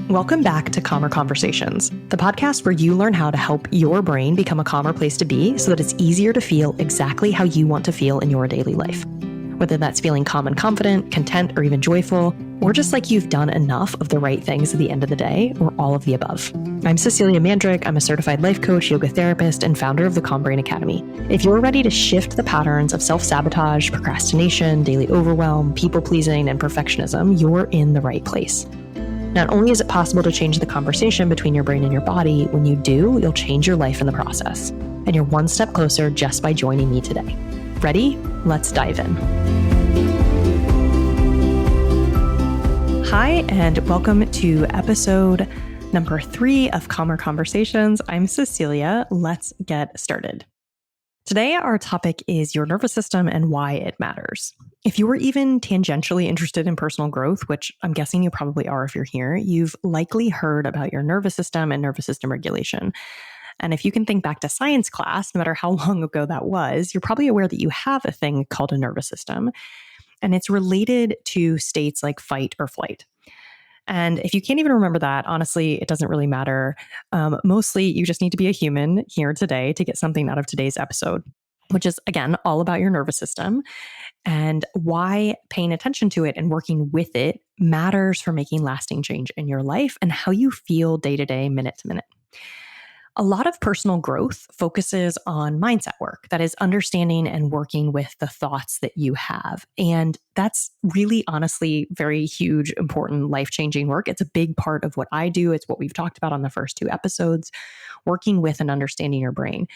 Welcome back to Calmer Conversations, the podcast where you learn how to help your brain become a calmer place to be so that it's easier to feel exactly how you want to feel in your daily life. Whether that's feeling calm and confident, content, or even joyful, or just like you've done enough of the right things at the end of the day, or all of the above. I'm Cecilia Mandrick. I'm a certified life coach, yoga therapist, and founder of the Calm Brain Academy. If you're ready to shift the patterns of self-sabotage, procrastination, daily overwhelm, people-pleasing, and perfectionism, you're in the right place. Not only is it possible to change the conversation between your brain and your body, when you do, you'll change your life in the process. And you're one step closer just by joining me today. Ready? Let's dive in. Hi, and welcome to episode number 3 of Calmer Conversations. I'm Cecilia. Let's get started. Today, our topic is your nervous system and why it matters. If you were even tangentially interested in personal growth, which I'm guessing you probably are if you're here, you've likely heard about your nervous system and nervous system regulation. And if you can think back to science class, no matter how long ago that was, you're probably aware that you have a thing called a nervous system, and it's related to states like fight or flight. And if you can't even remember that, honestly, it doesn't really matter. Mostly, you just need to be a human here today to get something out of today's episode, which is, again, all about your nervous system and why paying attention to it and working with it matters for making lasting change in your life and how you feel day to day, minute to minute. A lot of personal growth focuses on mindset work, that is understanding and working with the thoughts that you have. And that's really, honestly, very huge, important, life-changing work. It's a big part of what I do. It's what we've talked about on the first 2 episodes, working with and understanding your brain.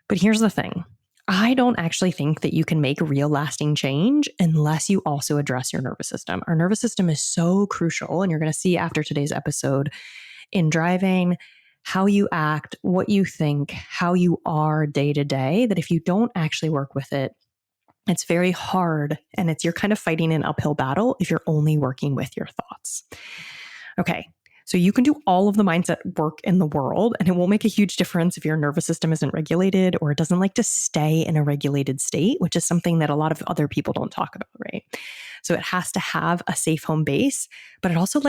But here's the thing. I don't actually think that you can make real lasting change unless you also address your nervous system. Our nervous system is so crucial, and you're going to see after today's episode, in driving how you act, what you think, how you are day to day, that if you don't actually work with it, it's very hard, and you're kind of fighting an uphill battle if you're only working with your thoughts. Okay, so you can do all of the mindset work in the world, and it won't make a huge difference if your nervous system isn't regulated or it doesn't like to stay in a regulated state, which is something that a lot of other people don't talk about, right? So it has to have a safe home base, but it also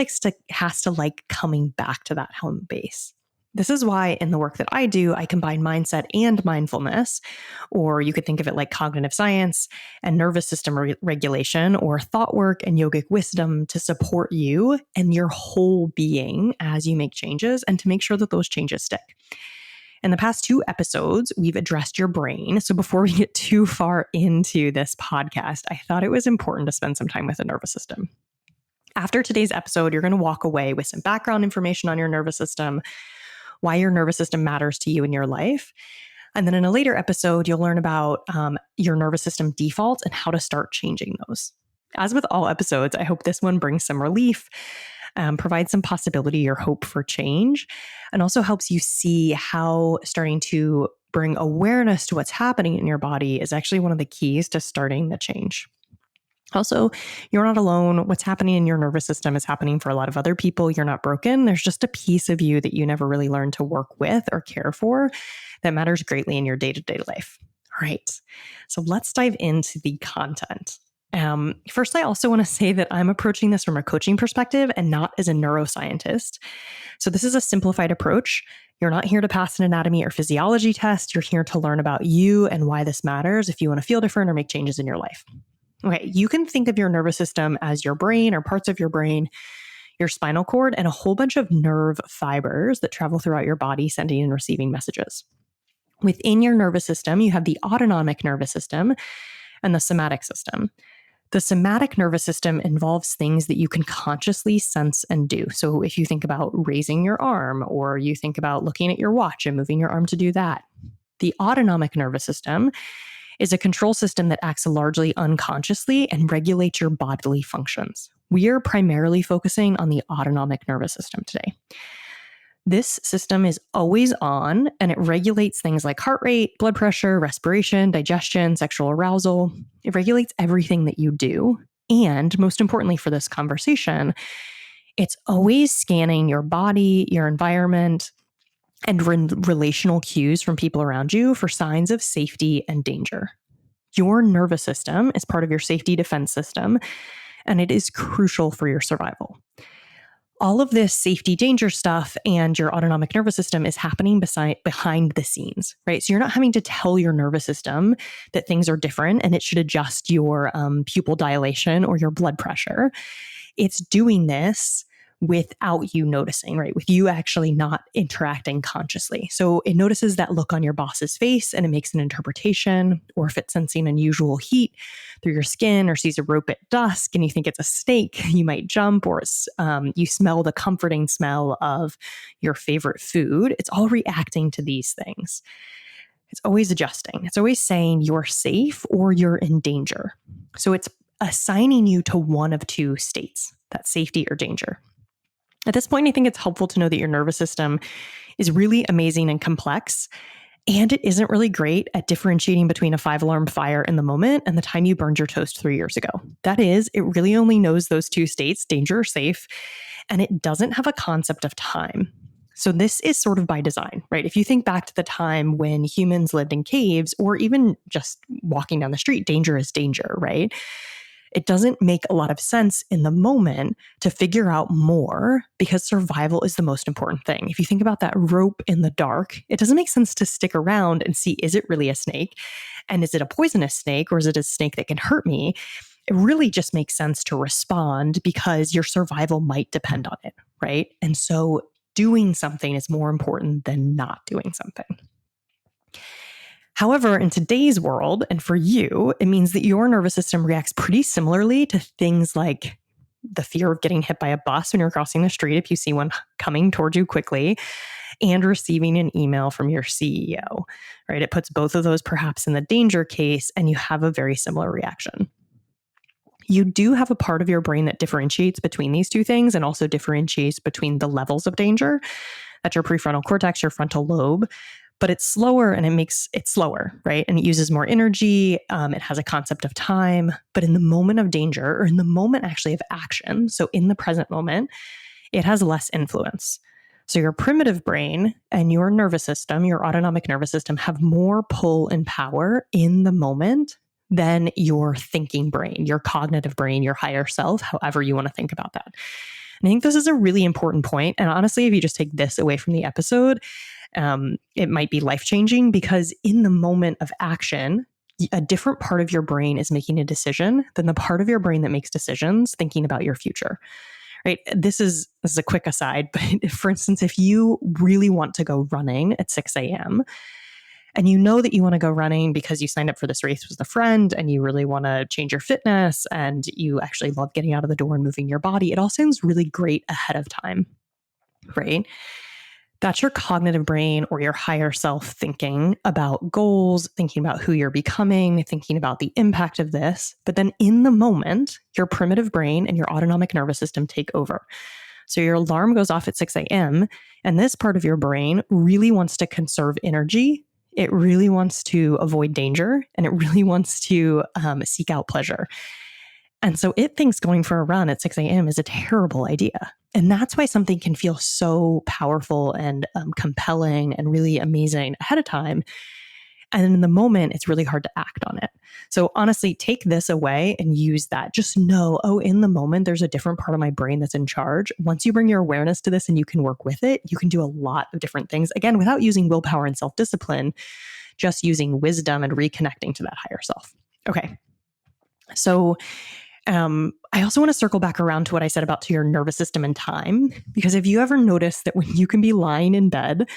has to like coming back to that home base. This is why in the work that I do, I combine mindset and mindfulness, or you could think of it like cognitive science and nervous system regulation, or thought work and yogic wisdom to support you and your whole being as you make changes and to make sure that those changes stick. In the past 2 episodes, we've addressed your brain. So before we get too far into this podcast, I thought it was important to spend some time with the nervous system. After today's episode, you're going to walk away with some background information on your nervous system, why your nervous system matters to you in your life. And then in a later episode, you'll learn about your nervous system defaults and how to start changing those. As with all episodes, I hope this one brings some relief, provides some possibility or hope for change, and also helps you see how starting to bring awareness to what's happening in your body is actually one of the keys to starting the change. Also, you're not alone. What's happening in your nervous system is happening for a lot of other people. You're not broken. There's just a piece of you that you never really learned to work with or care for that matters greatly in your day-to-day life. All right. So let's dive into the content. First, I also want to say that I'm approaching this from a coaching perspective and not as a neuroscientist. So this is a simplified approach. You're not here to pass an anatomy or physiology test. You're here to learn about you and why this matters if you want to feel different or make changes in your life. Okay, you can think of your nervous system as your brain or parts of your brain, your spinal cord, and a whole bunch of nerve fibers that travel throughout your body, sending and receiving messages. Within your nervous system, you have the autonomic nervous system and the somatic system. The somatic nervous system involves things that you can consciously sense and do. So if you think about raising your arm, or you think about looking at your watch and moving your arm to do that. The autonomic nervous system is a control system that acts largely unconsciously and regulates your bodily functions. We are primarily focusing on the autonomic nervous system today. This system is always on, and it regulates things like heart rate, blood pressure, respiration, digestion, sexual arousal. It regulates everything that you do. And most importantly for this conversation, it's always scanning your body, your environment, and relational cues from people around you for signs of safety and danger. Your nervous system is part of your safety defense system, and it is crucial for your survival. all of this safety danger stuff and your autonomic nervous system is happening behind the scenes, right? So you're not having to tell your nervous system that things are different and it should adjust your pupil dilation or your blood pressure. It's doing this without you noticing, right? With you actually not interacting consciously. So it notices that look on your boss's face and it makes an interpretation, or if it's sensing unusual heat through your skin or sees a rope at dusk and you think it's a snake, you might jump, or you smell the comforting smell of your favorite food. It's all reacting to these things. It's always adjusting. It's always saying you're safe or you're in danger. So it's assigning you to one of two states, that's safety or danger. At this point, I think it's helpful to know that your nervous system is really amazing and complex, and it isn't really great at differentiating between a 5-alarm fire in the moment and the time you burned your toast 3 years ago. That is, it really only knows those two states, danger or safe, and it doesn't have a concept of time. So this is sort of by design, right? If you think back to the time when humans lived in caves or even just walking down the street, danger is danger, right? It doesn't make a lot of sense in the moment to figure out more because survival is the most important thing. If you think about that rope in the dark, it doesn't make sense to stick around and see, is it really a snake? And is it a poisonous snake or is it a snake that can hurt me? It really just makes sense to respond because your survival might depend on it, right? And so doing something is more important than not doing something. However, in today's world, and for you, it means that your nervous system reacts pretty similarly to things like the fear of getting hit by a bus when you're crossing the street if you see one coming towards you quickly, and receiving an email from your CEO, right? It puts both of those perhaps in the danger case, and you have a very similar reaction. You do have a part of your brain that differentiates between these two things and also differentiates between the levels of danger. That's your prefrontal cortex, your frontal lobe. But it's slower and it makes it slower, right? And it uses more energy. It has a concept of time. But in the moment of danger, or in the moment actually of action, so in the present moment, it has less influence. So your primitive brain and your nervous system, your autonomic nervous system, have more pull and power in the moment than your thinking brain, your cognitive brain, your higher self, however you want to think about that. And I think this is a really important point. And honestly, if you just take this away from the episode, it might be life-changing because in the moment of action, a different part of your brain is making a decision than the part of your brain that makes decisions thinking about your future, right? This is a quick aside, but for instance, if you really want to go running at 6 a.m., and you know that you want to go running because you signed up for this race with a friend and you really want to change your fitness and you actually love getting out of the door and moving your body, it all sounds really great ahead of time, right? That's your cognitive brain or your higher self thinking about goals, thinking about who you're becoming, thinking about the impact of this. But then in the moment, your primitive brain and your autonomic nervous system take over. So your alarm goes off at 6 a.m. and this part of your brain really wants to conserve energy. It really wants to avoid danger and it really wants to seek out pleasure. And so it thinks going for a run at 6 a.m. is a terrible idea. And that's why something can feel so powerful and compelling and really amazing ahead of time. And in the moment, it's really hard to act on it. So honestly, take this away and use that. Just know, oh, in the moment, there's a different part of my brain that's in charge. Once you bring your awareness to this and you can work with it, you can do a lot of different things. Again, without using willpower and self-discipline, just using wisdom and reconnecting to that higher self. Okay. So I also want to circle back around to what I said about to your nervous system and time, because if you ever notice that when you can be lying in bed,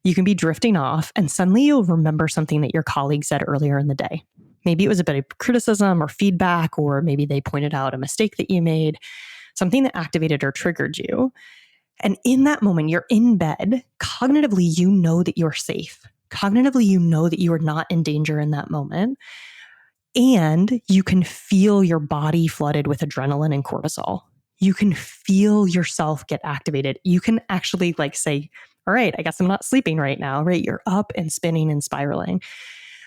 you can be drifting off and suddenly you'll remember something that your colleague said earlier in the day. Maybe it was a bit of criticism or feedback, or maybe they pointed out a mistake that you made, something that activated or triggered you. And in that moment, you're in bed. Cognitively, you know that you're safe. Cognitively, you know that you are not in danger in that moment. And you can feel your body flooded with adrenaline and cortisol. You can feel yourself get activated. You can actually say, all right, I guess I'm not sleeping right now, right? You're up and spinning and spiraling.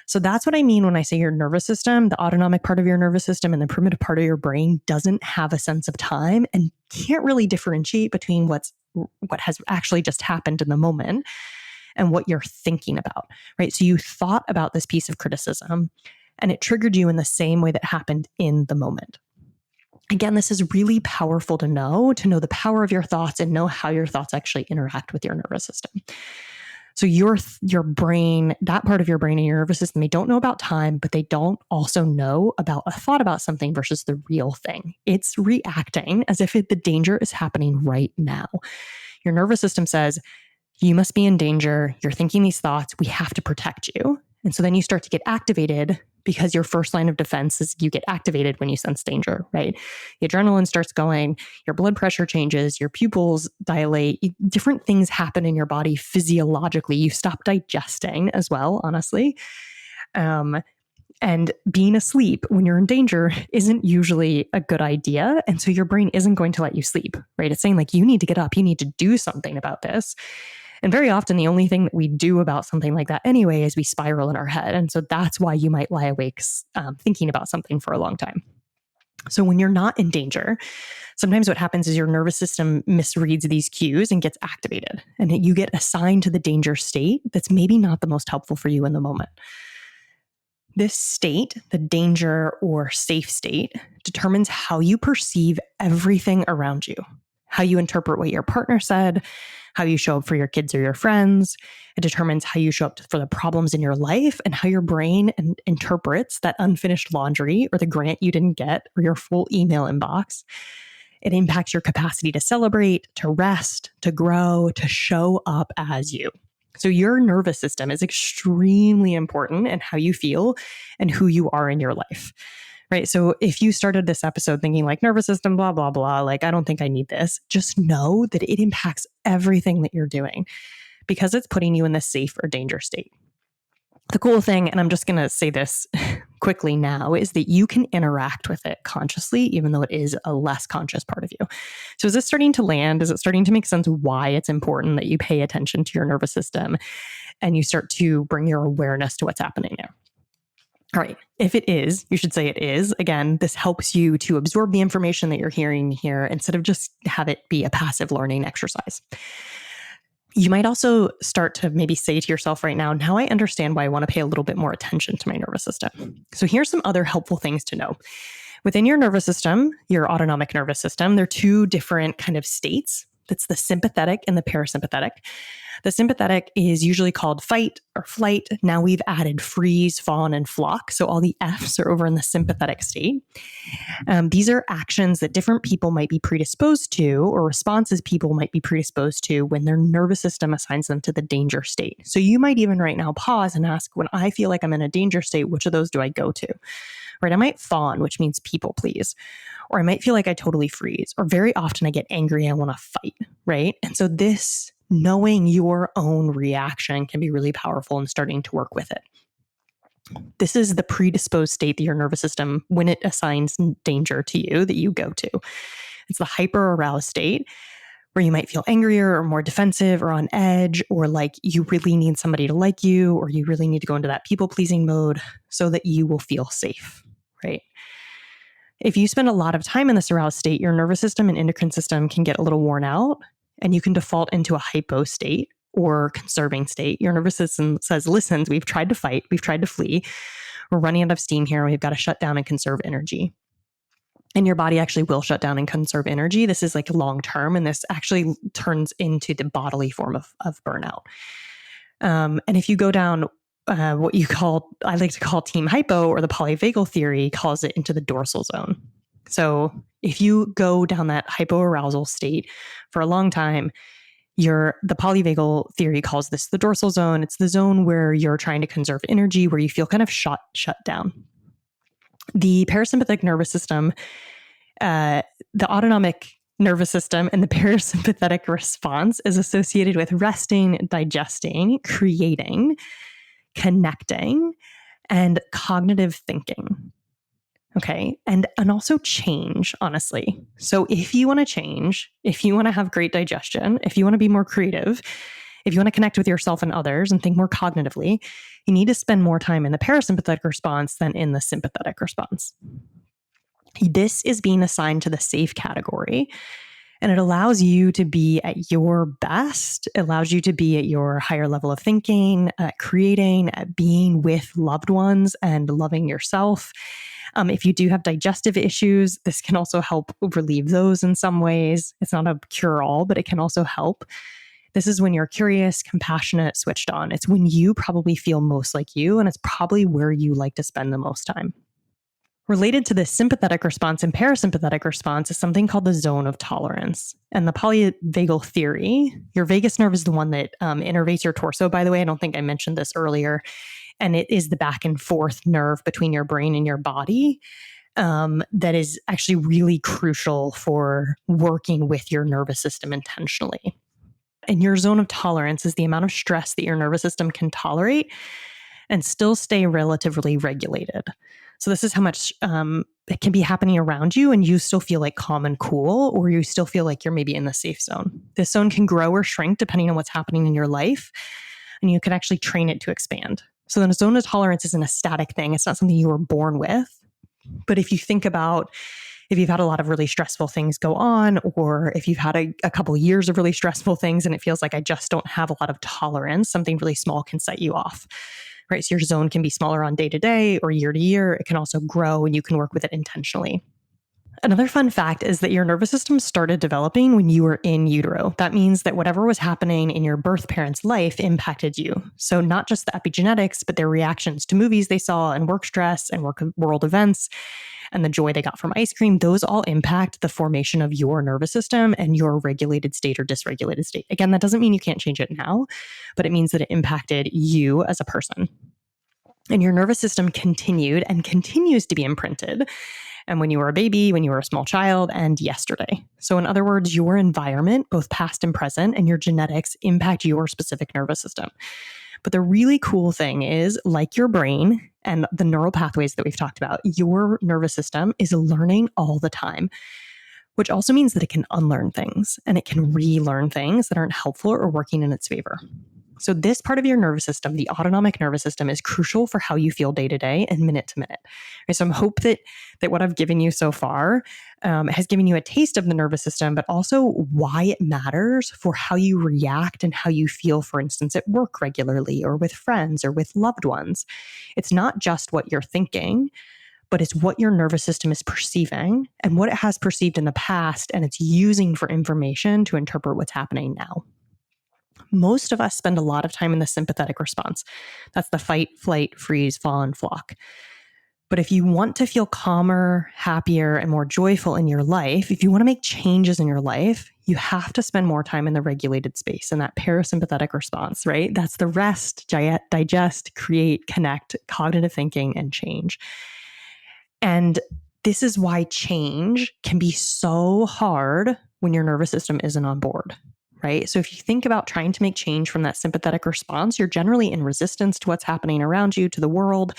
So that's what I mean when I say your nervous system, the autonomic part of your nervous system and the primitive part of your brain doesn't have a sense of time and can't really differentiate between what has actually just happened in the moment and what you're thinking about, right? So you thought about this piece of criticism and it triggered you in the same way that happened in the moment. Again, this is really powerful to know the power of your thoughts and know how your thoughts actually interact with your nervous system. So your brain, that part of your brain and your nervous system, they don't know about time, but they don't also know about a thought about something versus the real thing. It's reacting as if the danger is happening right now. Your nervous system says, you must be in danger. You're thinking these thoughts. We have to protect you. And so then you start to get activated because your first line of defense is you get activated when you sense danger, right? The adrenaline starts going, your blood pressure changes, your pupils dilate, different things happen in your body physiologically. You stop digesting as well, honestly. And being asleep when you're in danger isn't usually a good idea. And so your brain isn't going to let you sleep, right? It's saying like, you need to get up, you need to do something about this. And very often the only thing that we do about something like that anyway is we spiral in our head. And so that's why you might lie awake thinking about something for a long time. So when you're not in danger, sometimes what happens is your nervous system misreads these cues and gets activated. And you get assigned to the danger state that's maybe not the most helpful for you in the moment. This state, the danger or safe state, determines how you perceive everything around you, how you interpret what your partner said, how you show up for your kids or your friends. It determines how you show up for the problems in your life and how your brain interprets that unfinished laundry or the grant you didn't get or your full email inbox. It impacts your capacity to celebrate, to rest, to grow, to show up as you. So your nervous system is extremely important in how you feel and who you are in your life. Right. So if you started this episode thinking like nervous system, blah, blah, blah, like I don't think I need this, just know that it impacts everything that you're doing because it's putting you in the safe or danger state. The cool thing, and I'm just going to say this quickly now, is that you can interact with it consciously, even though it is a less conscious part of you. So is this starting to land? Is it starting to make sense why it's important that you pay attention to your nervous system and you start to bring your awareness to what's happening there? All right. If it is, you should say it is. Again, this helps you to absorb the information that you're hearing here instead of just have it be a passive learning exercise. You might also start to maybe say to yourself right now I understand why I want to pay a little bit more attention to my nervous system. So here's some other helpful things to know. Within your nervous system, your autonomic nervous system, there are two different kind of states. That's the sympathetic and the parasympathetic. The sympathetic is usually called fight or flight. Now we've added freeze, fawn, and flock. So all the F's are over in the sympathetic state. These are actions that different people might be predisposed to or responses people might be predisposed to when their nervous system assigns them to the danger state. So you might even right now pause and ask, when I feel like I'm in a danger state, which of those do I go to? Right? I might fawn, which means people please, or I might feel like I totally freeze, or very often I get angry and I want to fight, right? And so this knowing your own reaction can be really powerful in starting to work with it. This is the predisposed state that your nervous system, when it assigns danger to you, that you go to. It's the hyper aroused state where you might feel angrier or more defensive or on edge, or like you really need somebody to like you, or you really need to go into that people pleasing mode so that you will feel safe, right? If you spend a lot of time in this aroused state, your nervous system and endocrine system can get a little worn out and you can default into a hypo state or conserving state. Your nervous system says, listen, we've tried to fight, we've tried to flee, we're running out of steam here, we've got to shut down and conserve energy. And your body actually will shut down and conserve energy. This is like long term, and this actually turns into the bodily form of burnout. And if you go down what I like to call team hypo, or the polyvagal theory calls it into the dorsal zone. So if you go down that hypoarousal state for a long time, the polyvagal theory calls this the dorsal zone. It's the zone where you're trying to conserve energy, where you feel kind of shut down. The parasympathetic nervous system, the autonomic nervous system, and the parasympathetic response is associated with resting, digesting, creating, connecting, and cognitive thinking. Okay. And also change, honestly. So if you want to change, if you want to have great digestion, if you want to be more creative, if you want to connect with yourself and others and think more cognitively, you need to spend more time in the parasympathetic response than in the sympathetic response. This is being assigned to the safe category, and it allows you to be at your best. It allows you to be at your higher level of thinking, at creating, at being with loved ones and loving yourself. If you do have digestive issues, this can also help relieve those in some ways. It's not a cure-all, but it can also help. This is when you're curious, compassionate, switched on. It's when you probably feel most like you, and it's probably where you like to spend the most time. Related to this sympathetic response and parasympathetic response is something called the zone of tolerance. And the polyvagal theory, your vagus nerve is the one that innervates your torso, by the way. I don't think I mentioned this earlier. And it is the back and forth nerve between your brain and your body that is actually really crucial for working with your nervous system intentionally. And your zone of tolerance is the amount of stress that your nervous system can tolerate and still stay relatively regulated. So this is how much it can be happening around you and you still feel like calm and cool, or you still feel like you're maybe in the safe zone. This zone can grow or shrink depending on what's happening in your life, and you can actually train it to expand. So then a zone of tolerance isn't a static thing. It's not something you were born with. But if you think about if you've had a lot of really stressful things go on, or if you've had a couple of years of really stressful things and it feels like I just don't have a lot of tolerance, something really small can set you off, right? So your zone can be smaller on day to day or year to year. It can also grow and you can work with it intentionally. Another fun fact is that your nervous system started developing when you were in utero. That means that whatever was happening in your birth parents' life impacted you. So not just the epigenetics, but their reactions to movies they saw and work stress and world events and the joy they got from ice cream, those all impact the formation of your nervous system and your regulated state or dysregulated state. Again, that doesn't mean you can't change it now, but it means that it impacted you as a person. And your nervous system continued and continues to be imprinted. And when you were a baby, when you were a small child, and yesterday. So in other words, your environment, both past and present, and your genetics impact your specific nervous system. But the really cool thing is, like your brain and the neural pathways that we've talked about, your nervous system is learning all the time, which also means that it can unlearn things and it can relearn things that aren't helpful or working in its favor. So this part of your nervous system, the autonomic nervous system, is crucial for how you feel day to day and minute to minute. Okay, so I hope that what I've given you so far has given you a taste of the nervous system, but also why it matters for how you react and how you feel, for instance, at work regularly or with friends or with loved ones. It's not just what you're thinking, but it's what your nervous system is perceiving and what it has perceived in the past, and it's using for information to interpret what's happening now. Most of us spend a lot of time in the sympathetic response. That's the fight, flight, freeze, fawn, flock. But if you want to feel calmer, happier, and more joyful in your life, if you want to make changes in your life, you have to spend more time in the regulated space and that parasympathetic response, right? That's the rest, digest, create, connect, cognitive thinking, and change. And this is why change can be so hard when your nervous system isn't on board. Right? So if you think about trying to make change from that sympathetic response, you're generally in resistance to what's happening around you, to the world.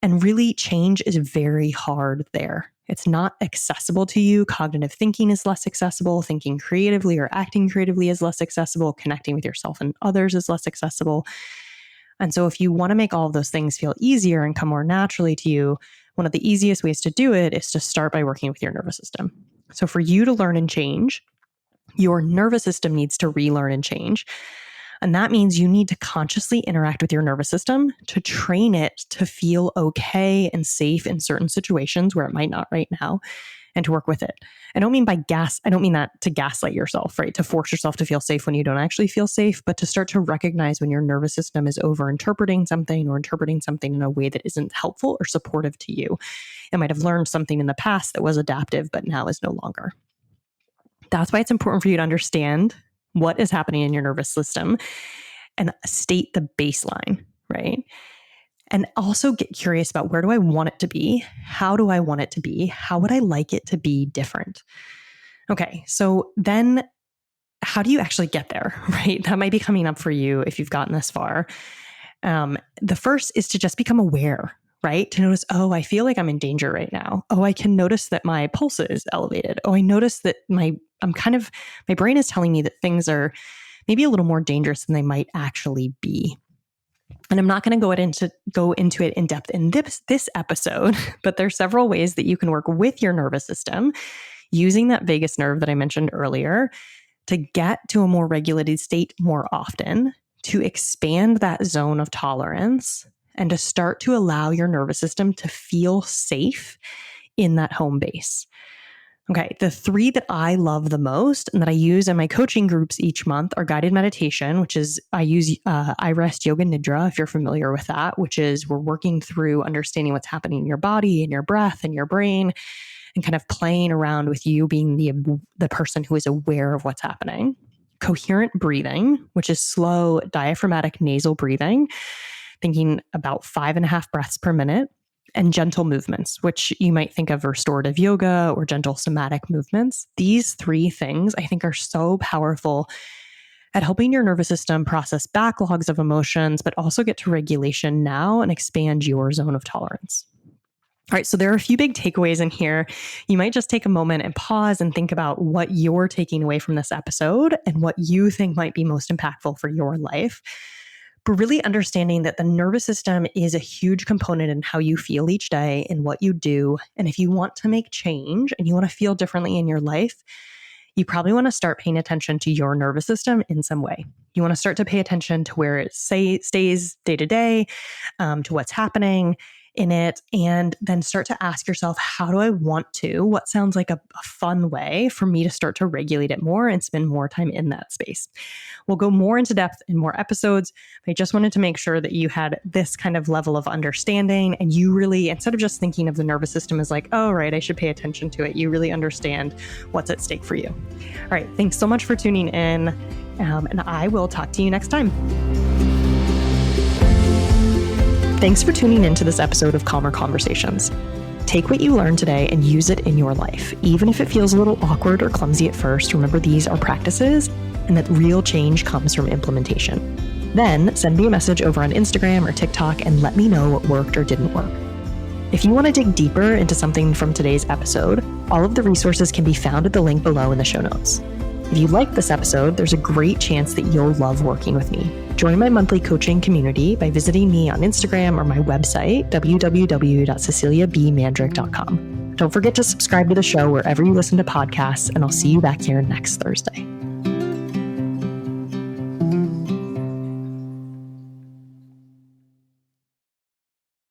And really, change is very hard there. It's not accessible to you. Cognitive thinking is less accessible. Thinking creatively or acting creatively is less accessible. Connecting with yourself and others is less accessible. And so if you want to make all of those things feel easier and come more naturally to you, one of the easiest ways to do it is to start by working with your nervous system. So for you to learn and change, your nervous system needs to relearn and change. And that means you need to consciously interact with your nervous system to train it to feel okay and safe in certain situations where it might not right now, and to work with it. I don't mean that to gaslight yourself, right? To force yourself to feel safe when you don't actually feel safe, but to start to recognize when your nervous system is over-interpreting something or interpreting something in a way that isn't helpful or supportive to you. It might have learned something in the past that was adaptive, but now is no longer. That's why it's important for you to understand what is happening in your nervous system and state the baseline, right? And also get curious about, where do I want it to be? How do I want it to be? How would I like it to be different? Okay, so then how do you actually get there, right? That might be coming up for you if you've gotten this far. The first is to just become aware, right? To notice, oh, I feel like I'm in danger right now. Oh, I can notice that my pulse is elevated. Oh, I notice that my brain is telling me that things are maybe a little more dangerous than they might actually be. And I'm not going to go into it in depth in this episode, but there's several ways that you can work with your nervous system using that vagus nerve that I mentioned earlier to get to a more regulated state more often, to expand that zone of tolerance, and to start to allow your nervous system to feel safe in that home base. Okay, the 3 that I love the most and that I use in my coaching groups each month are guided meditation, which is I use I Rest Yoga Nidra, if you're familiar with that, which is we're working through understanding what's happening in your body and your breath and your brain and kind of playing around with you being the person who is aware of what's happening. Coherent breathing, which is slow diaphragmatic nasal breathing, thinking about 5.5 breaths per minute. And gentle movements, which you might think of restorative yoga or gentle somatic movements. These 3 things I think are so powerful at helping your nervous system process backlogs of emotions, but also get to regulation now and expand your zone of tolerance. All right, so there are a few big takeaways in here. You might just take a moment and pause and think about what you're taking away from this episode and what you think might be most impactful for your life. But really understanding that the nervous system is a huge component in how you feel each day and what you do. And if you want to make change and you want to feel differently in your life, you probably want to start paying attention to your nervous system in some way. You want to start to pay attention to where it stays day to day, to what's happening in it, and then start to ask yourself, how do I want to? What sounds like a fun way for me to start to regulate it more and spend more time in that space? We'll go more into depth in more episodes. I just wanted to make sure that you had this kind of level of understanding and you really, instead of just thinking of the nervous system as like, oh, right, I should pay attention to it, you really understand what's at stake for you. All right, thanks so much for tuning in, and I will talk to you next time. Thanks for tuning into this episode of Calmer Conversations. Take what you learned today and use it in your life. Even if it feels a little awkward or clumsy at first, remember these are practices and that real change comes from implementation. Then send me a message over on Instagram or TikTok and let me know what worked or didn't work. If you want to dig deeper into something from today's episode, all of the resources can be found at the link below in the show notes. If you like this episode, there's a great chance that you'll love working with me. Join my monthly coaching community by visiting me on Instagram or my website, www.ceciliabmandrick.com. Don't forget to subscribe to the show wherever you listen to podcasts, and I'll see you back here next Thursday.